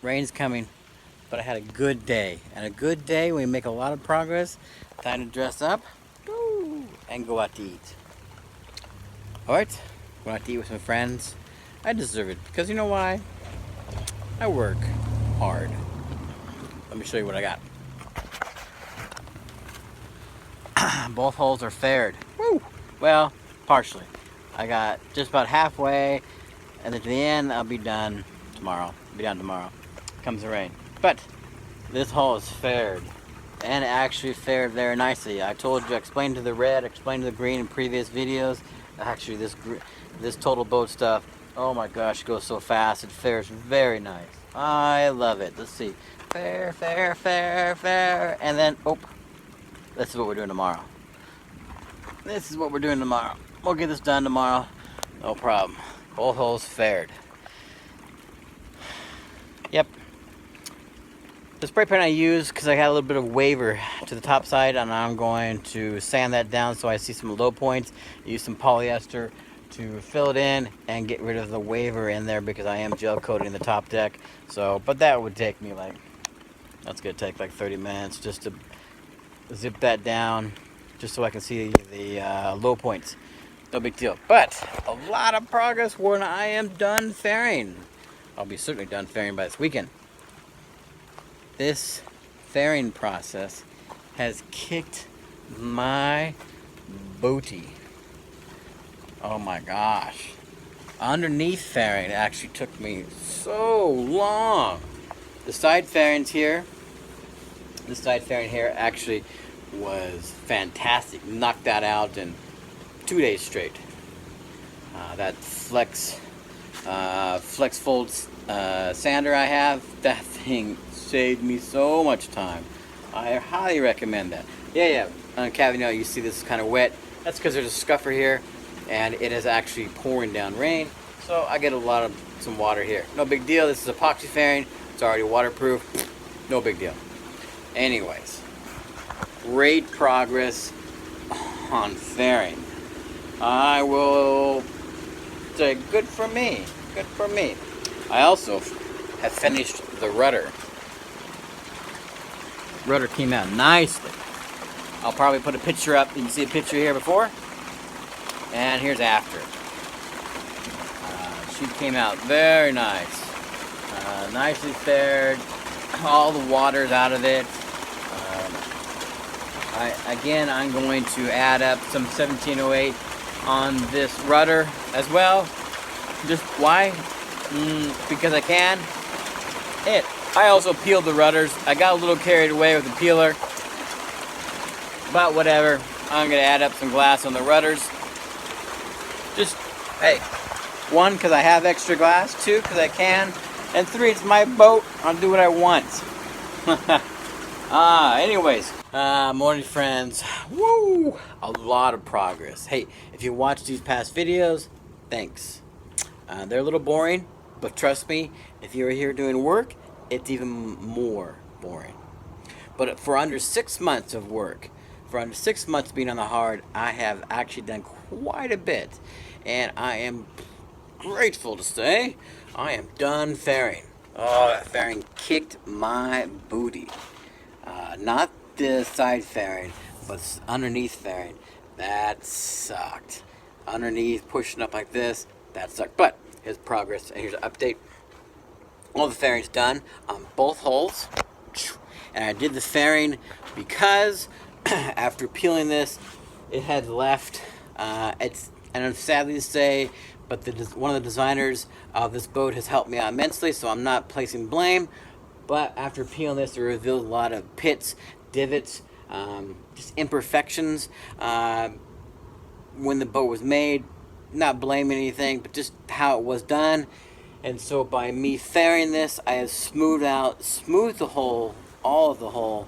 Rain's coming, but I had a good day. And a good day, we make a lot of progress. Time to dress up and go out to eat. Alright, go out to eat with my friends. I deserve it because you know why? I work hard. Let me show you what I got. Both holes are faired. Woo! Well, partially. I got just about halfway, and then to the end, I'll be done tomorrow. Comes the rain. But this hole is faired, and actually fared very nicely. I told you, I explained to the red, explained to the green in previous videos. Actually, this total boat stuff, oh my gosh, it goes so fast. It fares very nice. I love it. Let's see. Fair, fair, fair, fair. And then, oh, this is what we're doing tomorrow. We'll get this done tomorrow. No problem. Both holes faired. Yep. The spray paint I use, because I got a little bit of waver to the top side, and I'm going to sand that down so I see some low points. Use some polyester to fill it in and get rid of the waver in there because I am gel coating the top deck. So, but that would take me that's gonna take like 30 minutes just to zip that down, just so I can see the low points. No big deal. But a lot of progress when I am done fairing. I'll be certainly done fairing by this weekend. This fairing process has kicked my booty. Oh my gosh. Underneath fairing actually took me so long. The side fairing here actually was fantastic. Knocked that out in 2 days straight. That flex fold sander I have, that thing saved me so much time. I highly recommend that. Yeah. On cavity now you see this is kind of wet. That's because there's a scuffer here, and it is actually pouring down rain. So I get some water here. No big deal. This is epoxy fairing. It's already waterproof. No big deal. Anyways, great progress on fairing. I will say good for me. Good for me. I also have finished the rudder. Rudder came out nicely. I'll probably put a picture up. You can see a picture here before, and here's after. She came out very nice. Nicely faired. All the water's out of it. I'm going to add up some 1708 on this rudder as well. Just why? Because I can. I also peeled the rudders. I got a little carried away with the peeler. But whatever. I'm going to add up some glass on the rudders. Just, hey. 1, because I have extra glass. 2, because I can. And 3, it's my boat. I'll do what I want. Anyways. Morning, friends. Woo! A lot of progress. Hey, if you watched these past videos, thanks. They're a little boring, but trust me, if you're here doing work, it's even more boring. But for under 6 months of work, for under 6 months being on the hard, I have actually done quite a bit. And I am grateful to say I am done fairing. Oh, that fairing kicked my booty. Not the side fairing, but underneath fairing. That sucked. Underneath, pushing up like this, that sucked. But here's progress, and here's an update. All the fairing's done on both holes. And I did the fairing because after peeling this, it had left. And I'm sadly to say, but one of the designers of this boat has helped me out immensely, so I'm not placing blame. But after peeling this, it revealed a lot of pits, divots, just imperfections when the boat was made. Not blaming anything, but just how it was done. And so by me fairing this, I have smoothed the hole, all of the hole.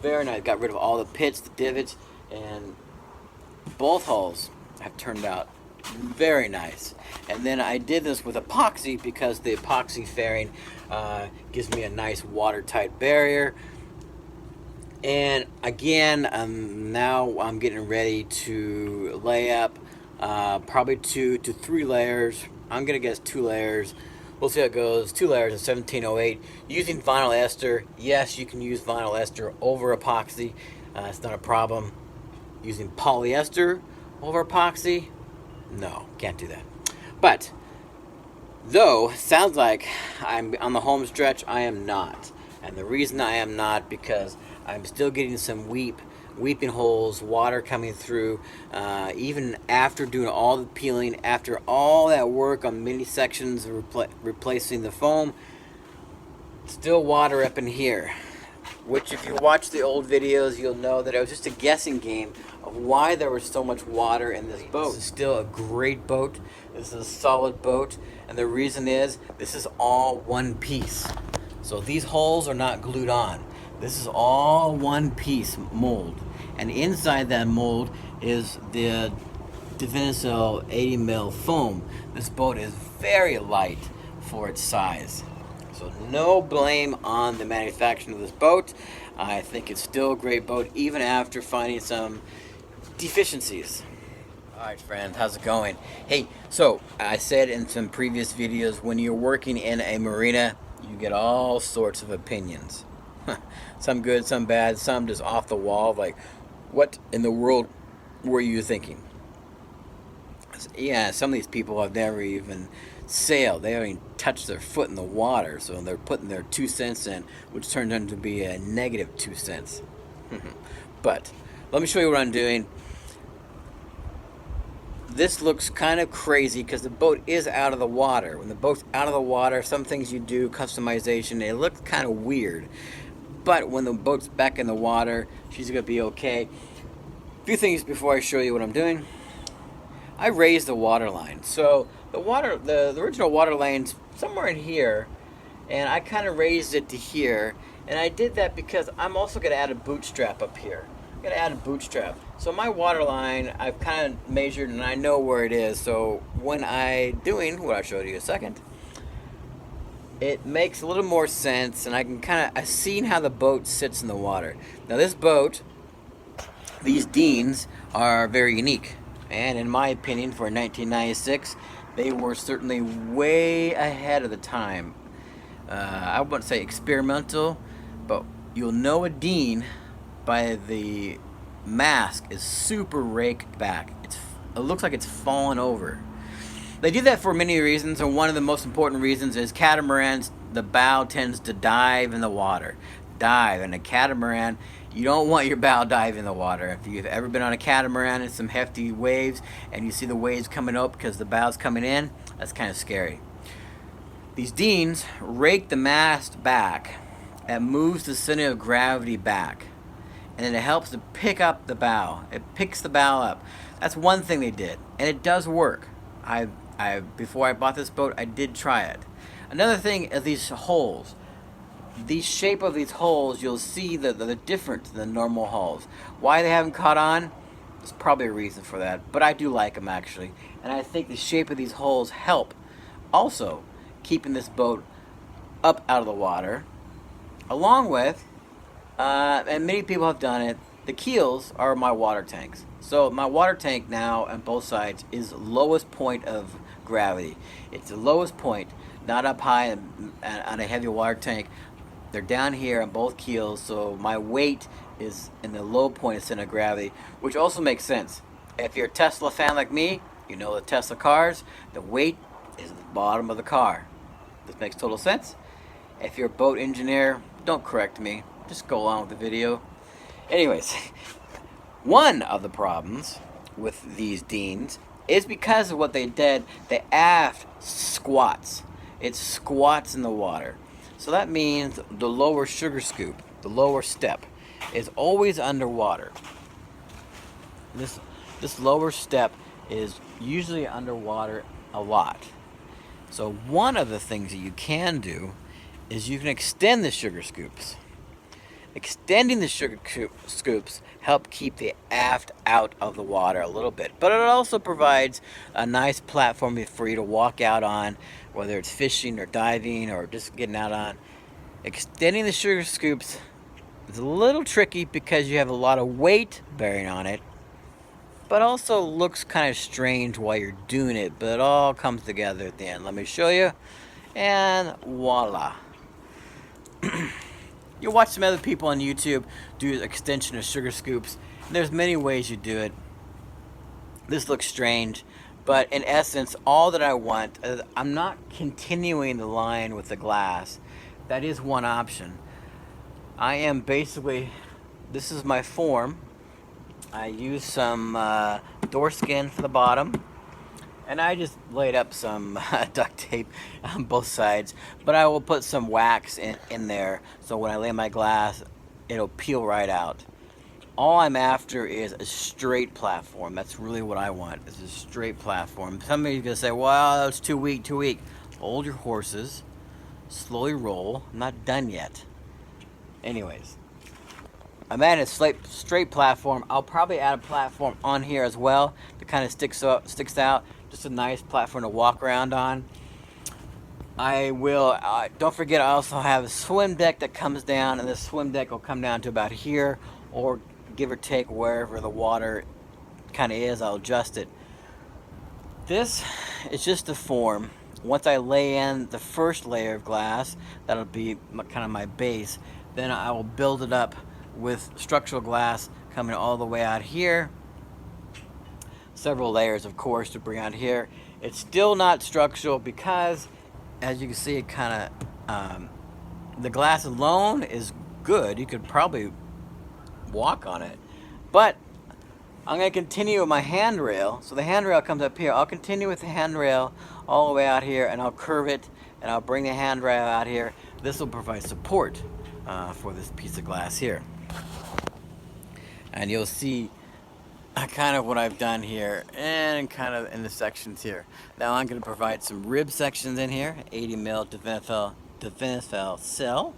Very nice. Got rid of all the pits, the divots, and both holes have turned out very nice. And then I did this with epoxy because the epoxy fairing gives me a nice watertight barrier. And again, now I'm getting ready to lay up probably 2 to 3 layers. I'm gonna guess 2 layers We'll see how it goes. 2 layers of 1708. Using vinyl ester. Yes, you can use vinyl ester over epoxy. It's not a problem. Using polyester over epoxy? No, can't do that. But, though, sounds like I'm on the home stretch, I am not. And the reason I am not, because I'm still getting some weeping holes, water coming through, even after doing all the peeling, after all that work on many sections, replacing the foam, still water up in here. Which, if you watch the old videos, you'll know that it was just a guessing game of why there was so much water in this boat. This is still a great boat. This is a solid boat. And the reason is, this is all one piece. So these holes are not glued on. This is all one piece mold. And inside that mold is the Divinycell 80 mil foam. This boat is very light for its size. So no blame on the manufacturing of this boat. I think it's still a great boat, even after finding some deficiencies. Alright friends, how's it going? Hey, so I said in some previous videos, when you're working in a marina, you get all sorts of opinions. Some good, some bad, some just off the wall, like, what in the world were you thinking? Yeah, some of these people have never even sailed. They haven't even touched their foot in the water, so they're putting their 2 cents in, which turned out to be a negative 2 cents. But let me show you what I'm doing. This looks kind of crazy because the boat is out of the water. When the boat's out of the water, some things you do, customization, it looks kind of weird. But when the boat's back in the water, she's going to be okay. A few things before I show you what I'm doing. I raised the water line. So the original water line's somewhere in here, and I kind of raised it to here. And I did that because I'm also going to add a bootstrap up here. I'm going to add a bootstrap. So my water line, I've kind of measured and I know where it is. So when I'm doing what I'll show you in a second, it makes a little more sense, and I can I've seen how the boat sits in the water. Now this boat, these Deans are very unique. And in my opinion, for 1996, they were certainly way ahead of the time. I wouldn't say experimental, but you'll know a Dean by the mask is super raked back. It looks like it's fallen over. They do that for many reasons, and one of the most important reasons is catamarans, the bow tends to dive in the water. Dive. And a catamaran, you don't want your bow diving in the water. If you've ever been on a catamaran and some hefty waves, and you see the waves coming up because the bow's coming in, that's kind of scary. These Deans rake the mast back and moves the center of gravity back. And then it helps to pick up the bow. It picks the bow up. That's one thing they did, and it does work. Before I bought this boat, I did try it. Another thing is these holes. The shape of these holes, you'll see that they're different than normal holes. Why they haven't caught on? There's probably a reason for that, but I do like them actually. And I think the shape of these holes help also keeping this boat up out of the water, along with, and many people have done it, the keels are my water tanks. So my water tank now on both sides is lowest point of gravity. It's the lowest point, not up high on a heavy water tank. They're down here on both keels, so my weight is in the low point of center of gravity, which also makes sense. If you're a Tesla fan like me, you know the Tesla cars, the weight is at the bottom of the car. This makes total sense. If you're a boat engineer, don't correct me. Just go along with the video. Anyways, one of the problems with these Deans is because of what they did. The aft squats. It squats in the water. So that means the lower sugar scoop, the lower step, is always underwater. This lower step is usually underwater a lot. So one of the things that you can do is you can extend the sugar scoops. Extending the sugar scoops help keep the aft out of the water a little bit, but it also provides a nice platform for you to walk out on, whether it's fishing or diving or just getting out on. Extending the sugar scoops is a little tricky because you have a lot of weight bearing on it, but also looks kind of strange while you're doing it, but it all comes together at the end. Let me show you, and voila. You watch some other people on YouTube do extension of sugar scoops. There's many ways you do it. This looks strange, but in essence, all that I want is, I'm not continuing the line with the glass. That is one option. I am basically, this is my form. I use some door skin for the bottom, and I just laid up some duct tape on both sides, but I will put some wax in there so when I lay my glass, it'll peel right out. All I'm after is a straight platform. That's really what I want, is a straight platform. Somebody's gonna say, well, that's too weak, too weak. Hold your horses, slowly roll. I'm not done yet. Anyways, I'm at a straight platform. I'll probably add a platform on here as well to kind of sticks out. Just a nice platform to walk around on. I will, don't forget, I also have a swim deck that comes down, and this swim deck will come down to about here, or give or take wherever the water kind of is, I'll adjust it. This is just the form. Once I lay in the first layer of glass, that'll be kind of my base, then I will build it up with structural glass coming all the way out here. Several layers, of course, to bring out here. It's still not structural because, as you can see, it kind of, the glass alone is good. You could probably walk on it. But I'm going to continue with my handrail. So the handrail comes up here. I'll continue with the handrail all the way out here, and I'll curve it, and I'll bring the handrail out here. This will provide support for this piece of glass here. And you'll see kind of what I've done here, and kind of in the sections here. Now I'm going to provide some rib sections in here, 80 mil Definifel cell.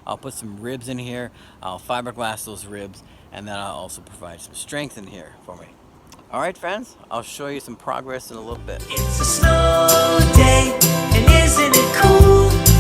I'll put some ribs in here. I'll fiberglass those ribs, and then I'll also provide some strength in here for me. All right, friends, I'll show you some progress in a little bit. It's a snow day, and isn't it cool?